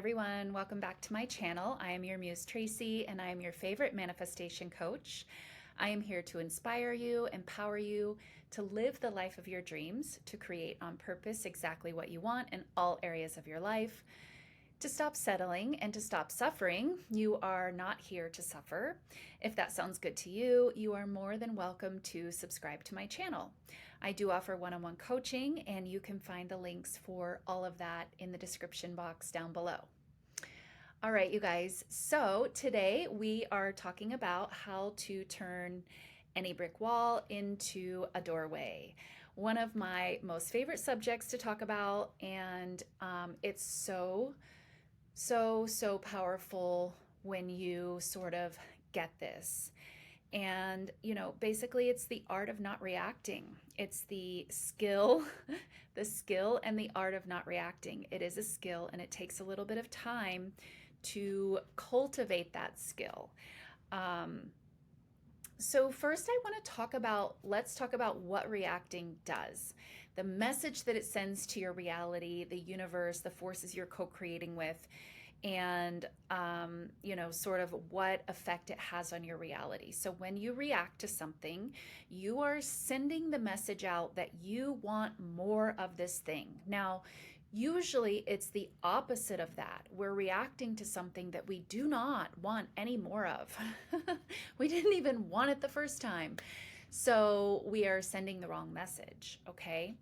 everyone, welcome back to my channel. I am your Muse Tracy and I am your favorite manifestation coach. I am here to inspire you, empower you to live the life of your dreams, to create on purpose exactly what you want in all areas of your life, to stop settling and to stop suffering. You are not here to suffer. If that sounds good to you, you are more than welcome to subscribe to my channel. I do offer one-on-one coaching, and you can find the links for all of that in the description box down below. All right, you guys. So today we are talking about how to turn any brick wall into a doorway. One of my most favorite subjects to talk about, and it's so powerful when you sort of get this. And, basically it's the art of not reacting. It's the skill, the skill and the art of not reacting. It is a skill and it takes a little bit of time to cultivate that skill. So first let's talk about what reacting does. The message that it sends to your reality, the universe, the forces you're co-creating with, and sort of what effect it has on your reality. So when you react to something, you are sending the message out that you want more of this thing. Now, usually it's the opposite of that. We're reacting to something that we do not want any more of. We didn't even want it the first time. So we are sending the wrong message, okay?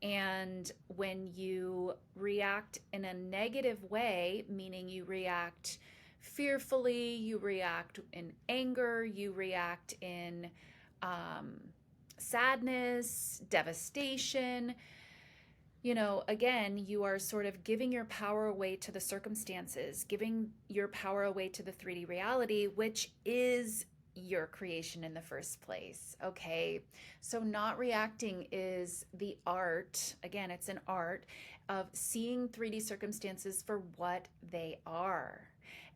And when you react in a negative way, meaning you react fearfully, you react in anger, you react in sadness, devastation, again, you are sort of giving your power away to the circumstances, giving your power away to the 3D reality, which is your creation in the first place. Okay. So not reacting is the art. Again, it's an art of seeing 3D circumstances for what they are,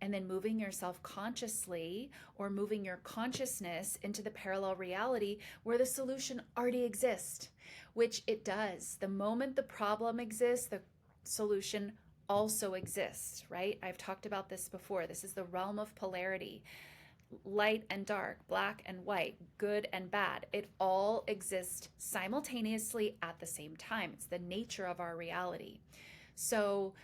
and then moving yourself consciously or moving your consciousness into the parallel reality where the solution already exists, which it does. The moment the problem exists, the solution also exists, right? I've talked about this before. This is the realm of polarity. Light and dark, black and white, good and bad. It all exists simultaneously at the same time. It's the nature of our reality. So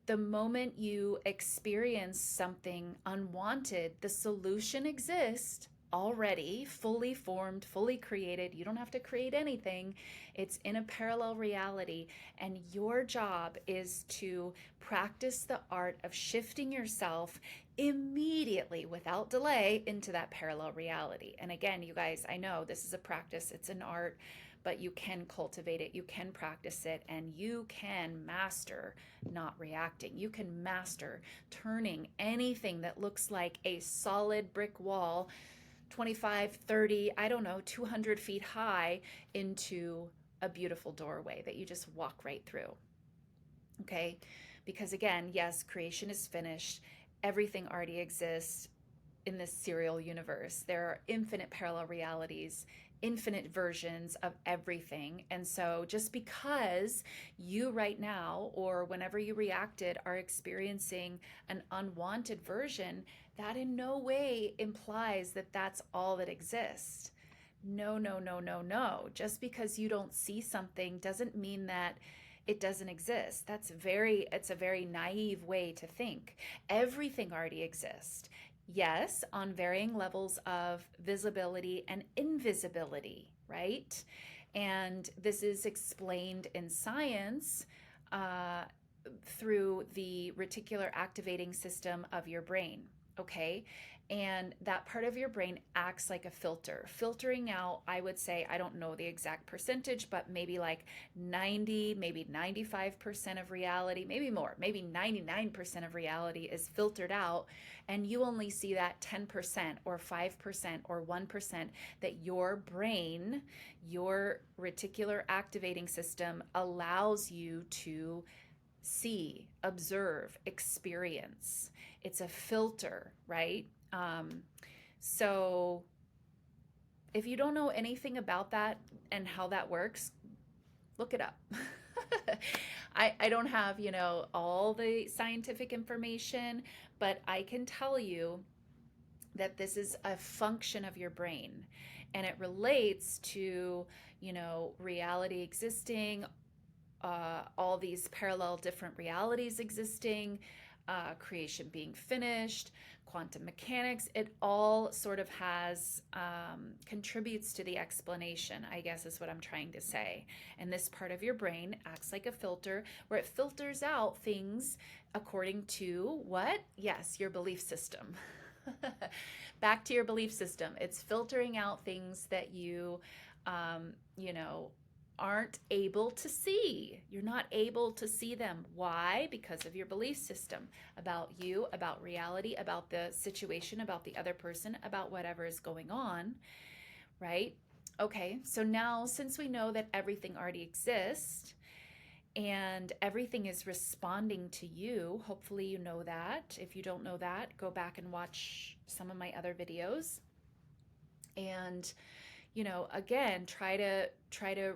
the moment you experience something unwanted, the solution exists already, fully formed, fully created. You don't have to create anything. It's in a parallel reality. And your job is to practice the art of shifting yourself immediately without delay into that parallel reality. And again, you guys, I know this is a practice, it's an art, but you can cultivate it, you can practice it, and you can master not reacting. You can master turning anything that looks like a solid brick wall, 25, 30, I don't know, 200 feet high, into a beautiful doorway that you just walk right through. Okay? Because again, yes, creation is finished. Everything already exists in this serial universe. There are infinite parallel realities, infinite versions of everything. And so just because you right now, or whenever you reacted, are experiencing an unwanted version, that in no way implies that that's all that exists. No, no, no, no, no. Just because you don't see something doesn't mean that it doesn't exist. It's a very naive way to think. Everything already exists. Yes, on varying levels of visibility and invisibility, right? And this is explained in science through the reticular activating system of your brain. Okay. And that part of your brain acts like a filter, filtering out, I would say, I don't know the exact percentage, but maybe like 90, maybe 95% of reality, maybe more, maybe 99% of reality is filtered out. And you only see that 10% or 5% or 1% that your brain, your reticular activating system allows you to see, observe, experience. It's a filter, right? So if you don't know anything about that and how that works, look it up. I don't have, all the scientific information, but I can tell you that this is a function of your brain and it relates to, reality existing, all these parallel different realities existing, creation being finished, quantum mechanics. It all sort of has contributes to the explanation, I guess is what I'm trying to say. And this part of your brain acts like a filter where it filters out things according to what? Yes, your belief system. Back to your belief system. It's filtering out things that um, you know, aren't able to see. You're not able to see them. Why? Because of your belief system about you, about reality, about the situation, about the other person, about whatever is going on, right? Okay, so now since we know that everything already exists and everything is responding to you, hopefully you know that. If you don't know that, go back and watch some of my other videos. And again, try to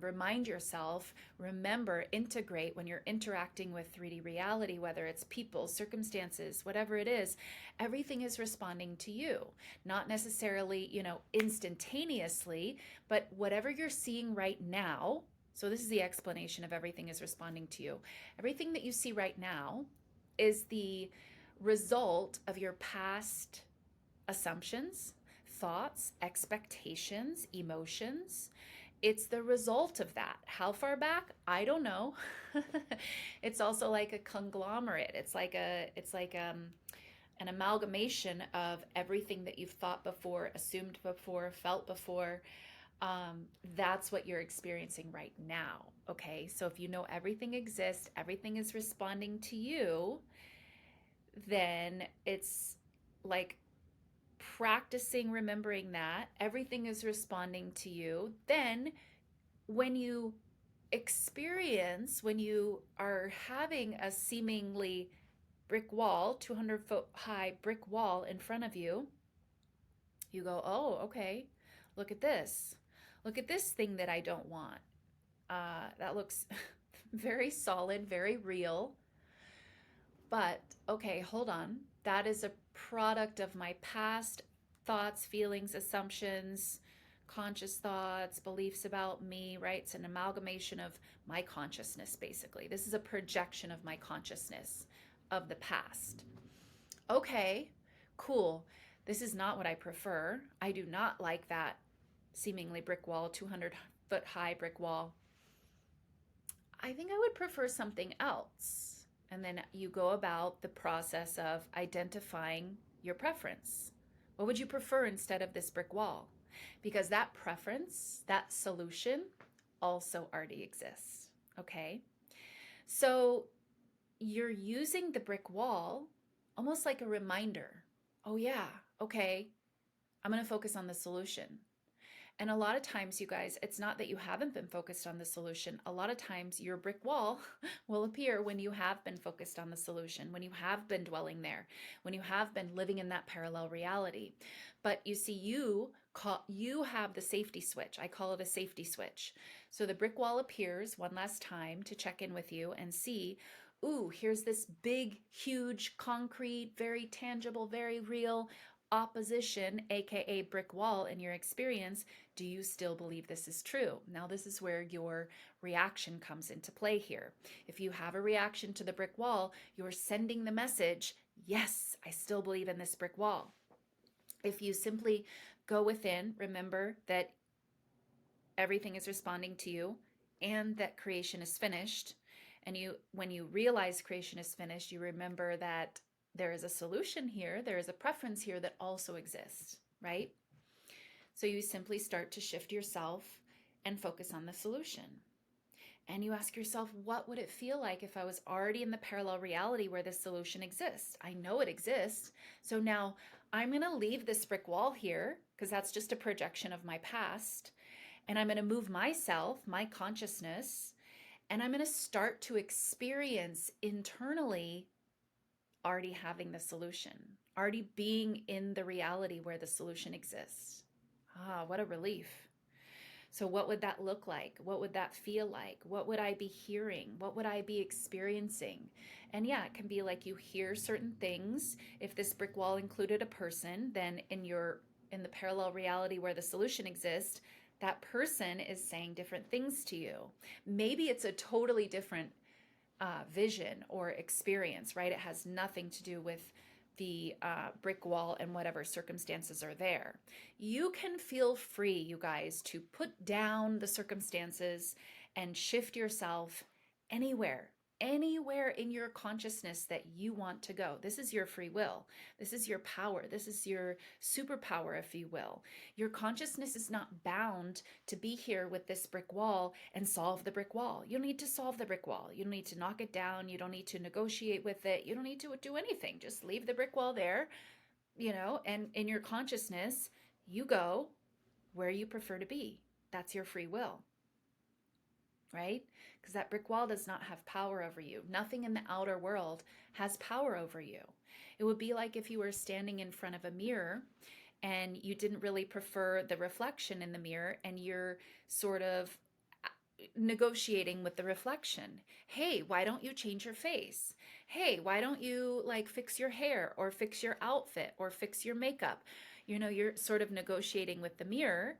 remind yourself, remember, integrate when you're interacting with 3D reality, whether it's people, circumstances, whatever it is, everything is responding to you. Not necessarily, instantaneously, but whatever you're seeing right now. So this is the explanation of everything is responding to you. Everything that you see right now is the result of your past assumptions, thoughts, expectations, emotions. It's the result of that. How far back? I don't know. It's also like a conglomerate. It's like an amalgamation of everything that you've thought before, assumed before, felt before. That's what you're experiencing right now. Okay, so if you know everything exists, everything is responding to you, then it's like practicing remembering that everything is responding to you. Then when you when you are having a seemingly brick wall, 200-foot high brick wall in front of you, you go, oh, okay, look at this. Look at this thing that I don't want. That looks very solid, very real. But okay, hold on. That is a product of my past thoughts, feelings, assumptions, conscious thoughts, beliefs about me, right? It's an amalgamation of my consciousness, basically. This is a projection of my consciousness of the past. Okay, cool. This is not what I prefer. I do not like that seemingly brick wall, 200-foot high brick wall. I think I would prefer something else. And then you go about the process of identifying your preference. What would you prefer instead of this brick wall? Because that preference, that solution, also already exists. Okay? So you're using the brick wall almost like a reminder. Oh, yeah, okay, I'm going to focus on the solution. And a lot of times, you guys, it's not that you haven't been focused on the solution. A lot of times, your brick wall will appear when you have been focused on the solution, when you have been dwelling there, when you have been living in that parallel reality. But you see, you have the safety switch. I call it a safety switch. So the brick wall appears one last time to check in with you and see, ooh, here's this big, huge, concrete, very tangible, very real opposition, aka brick wall in your experience. Do you still believe this is true? Now, this is where your reaction comes into play here. If you have a reaction to the brick wall, you're sending the message, yes, I still believe in this brick wall. If you simply go within, remember that everything is responding to you and that creation is finished. And when you realize creation is finished, you remember that there is a solution here, there is a preference here that also exists, right? So you simply start to shift yourself and focus on the solution. And you ask yourself, what would it feel like if I was already in the parallel reality where this solution exists? I know it exists. So now I'm going to leave this brick wall here because that's just a projection of my past. And I'm going to move myself, my consciousness, and I'm going to start to experience internally already having the solution, already being in the reality where the solution exists. Ah, what a relief. So, what would that look like? What would that feel like? What would I be hearing? What would I be experiencing? And yeah, it can be like you hear certain things. If this brick wall included a person, then in the parallel reality where the solution exists, that person is saying different things to you. Maybe it's a totally different vision or experience, right? It has nothing to do with the brick wall and whatever circumstances are there. You can feel free, you guys, to put down the circumstances and shift yourself anywhere. Anywhere in your consciousness that you want to go. This is your free will. This is your power. This is your superpower, if you will. Your consciousness is not bound to be here with this brick wall and solve the brick wall. You don't need to solve the brick wall. You don't need to knock it down. You don't need to negotiate with it. You don't need to do anything. Just leave the brick wall there, and in your consciousness, you go where you prefer to be. That's your free will, right? Because that brick wall does not have power over you. Nothing in the outer world has power over you. It would be like if you were standing in front of a mirror and you didn't really prefer the reflection in the mirror and you're sort of negotiating with the reflection. Hey, why don't you change your face? Hey, why don't you like fix your hair or fix your outfit or fix your makeup? You're sort of negotiating with the mirror.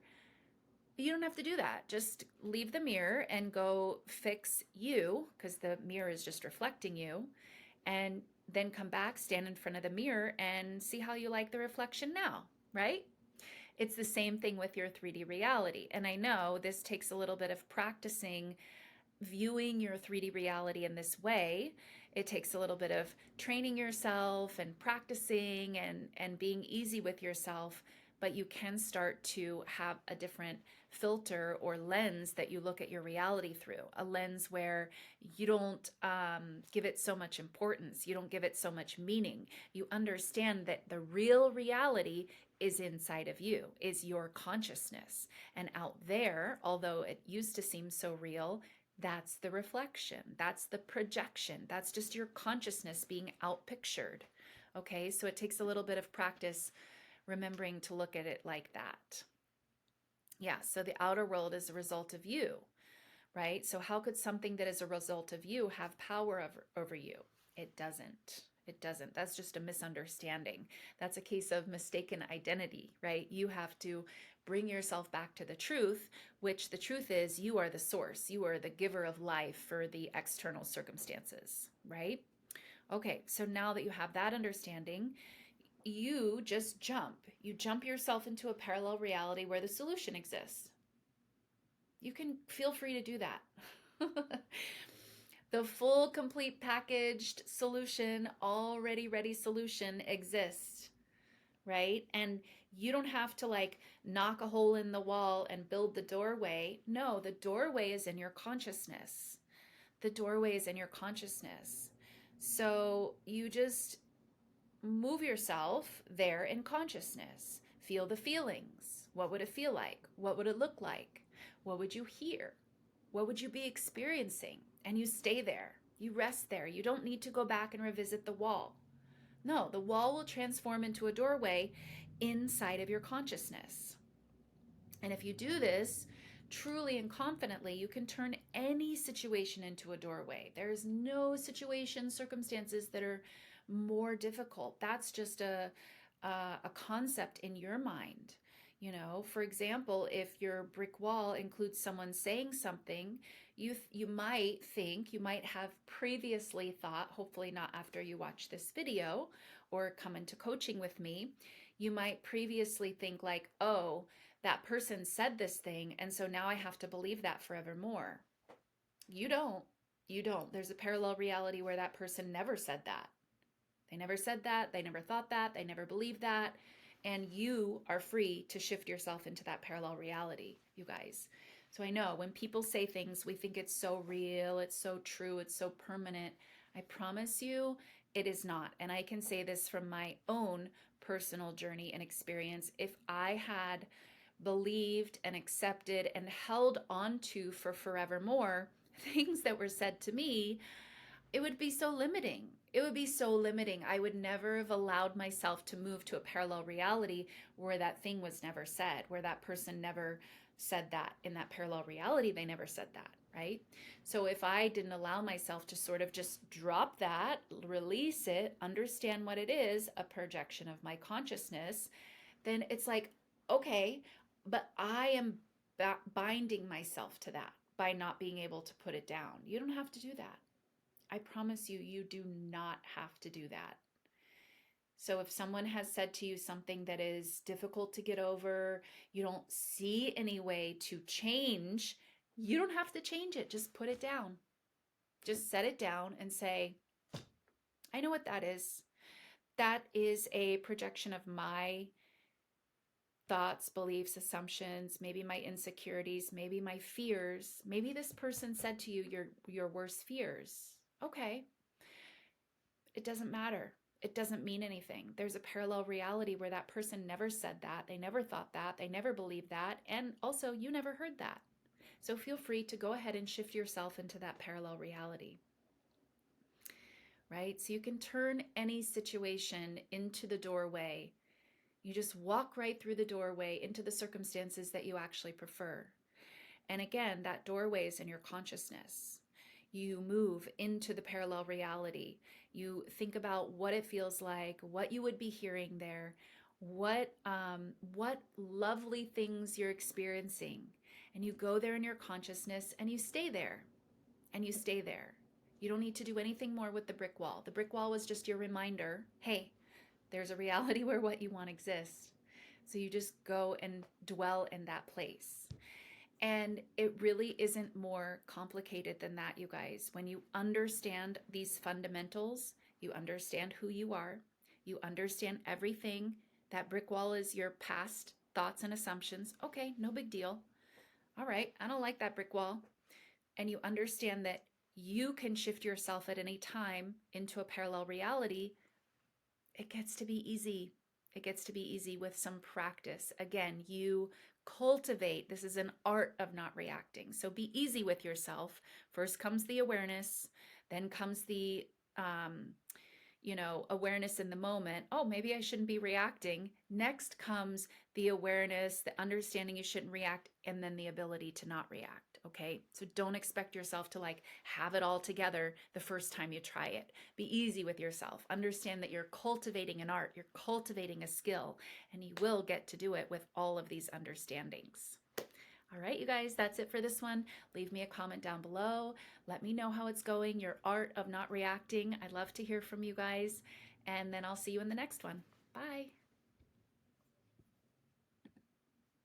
You don't have to do that. Just leave the mirror and go fix you, because the mirror is just reflecting you, and then come back, stand in front of the mirror, and see how you like the reflection now, right? It's the same thing with your 3D reality. And I know this takes a little bit of practicing viewing your 3D reality in this way. It takes a little bit of training yourself and practicing and being easy with yourself, but you can start to have a different filter or lens that you look at your reality through, a lens where you don't give it so much importance, you don't give it so much meaning. You understand that the real reality is inside of you, is your consciousness. And out there, although it used to seem so real, that's the reflection, that's the projection, that's just your consciousness being outpictured. Okay, so it takes a little bit of practice remembering to look at it like that. Yeah, so the outer world is a result of you, right? So how could something that is a result of you have power over you? It doesn't. It doesn't. That's just a misunderstanding. That's a case of mistaken identity, right? You have to bring yourself back to the truth, which the truth is you are the source. You are the giver of life for the external circumstances, right? Okay, so now that you have that understanding, you just jump. You jump yourself into a parallel reality where the solution exists. You can feel free to do that. The full, complete, packaged solution, already ready solution exists, right? And you don't have to like knock a hole in the wall and build the doorway. No, the doorway is in your consciousness. The doorway is in your consciousness. So you just move yourself there in consciousness. Feel the feelings. What would it feel like? What would it look like? What would you hear? What would you be experiencing? And you stay there. You rest there. You don't need to go back and revisit the wall. No, the wall will transform into a doorway inside of your consciousness. And if you do this truly and confidently, you can turn any situation into a doorway. There's no situation, circumstances that are more difficult. That's just a concept in your mind. For example, if your brick wall includes someone saying something, you might have previously thought, hopefully not after you watch this video or come into coaching with me, you might previously think like, oh, that person said this thing, and so now I have to believe that forevermore. You don't. You don't. There's a parallel reality where that person never said that. They never said that. They never thought that. They never believed that. And you are free to shift yourself into that parallel reality, you guys. So I know when people say things, we think it's so real, it's so true, it's so permanent. I promise you, it is not. And I can say this from my own personal journey and experience. If I had believed and accepted and held on to for forevermore things that were said to me, it would be so limiting. It would be so limiting. I would never have allowed myself to move to a parallel reality where that thing was never said, where that person never said that. In that parallel reality, they never said that, right? So if I didn't allow myself to sort of just drop that, release it, understand what it is, a projection of my consciousness, then it's like, okay, but I am binding myself to that by not being able to put it down. You don't have to do that. I promise you, you do not have to do that. So if someone has said to you something that is difficult to get over, you don't see any way to change, you don't have to change it. Just put it down. Just set it down and say, I know what that is. That is a projection of my thoughts, beliefs, assumptions, maybe my insecurities, maybe my fears. Maybe this person said to you your worst fears. Okay, it doesn't matter. It doesn't mean anything. There's a parallel reality where that person never said that, they never thought that, they never believed that, and also you never heard that. So feel free to go ahead and shift yourself into that parallel reality. Right? So you can turn any situation into the doorway. You just walk right through the doorway into the circumstances that you actually prefer. And again, that doorway is in your consciousness. You move into the parallel reality. You think about what it feels like, what you would be hearing there, what lovely things you're experiencing. And you go there in your consciousness and you stay there. And you stay there. You don't need to do anything more with the brick wall. The brick wall was just your reminder, hey, there's a reality where what you want exists. So you just go and dwell in that place. And it really isn't more complicated than that, you guys. When you understand these fundamentals, you understand who you are, you understand everything. That brick wall is your past thoughts and assumptions. Okay, no big deal. All right, I don't like that brick wall. And you understand that you can shift yourself at any time into a parallel reality. It gets to be easy. It gets to be easy with some practice. Again, you cultivate. This is an art of not reacting. So be easy with yourself. First comes the awareness, then comes the awareness in the moment. Oh, maybe I shouldn't be reacting. Next comes the awareness, the understanding you shouldn't react, and then the ability to not react. Okay. So don't expect yourself to like have it all together the first time you try it. Be easy with yourself. Understand that you're cultivating an art, you're cultivating a skill, and you will get to do it with all of these understandings. All right, you guys, that's it for this one. Leave me a comment down below. Let me know how it's going, your art of not reacting. I'd love to hear from you guys. And then I'll see you in the next one. Bye.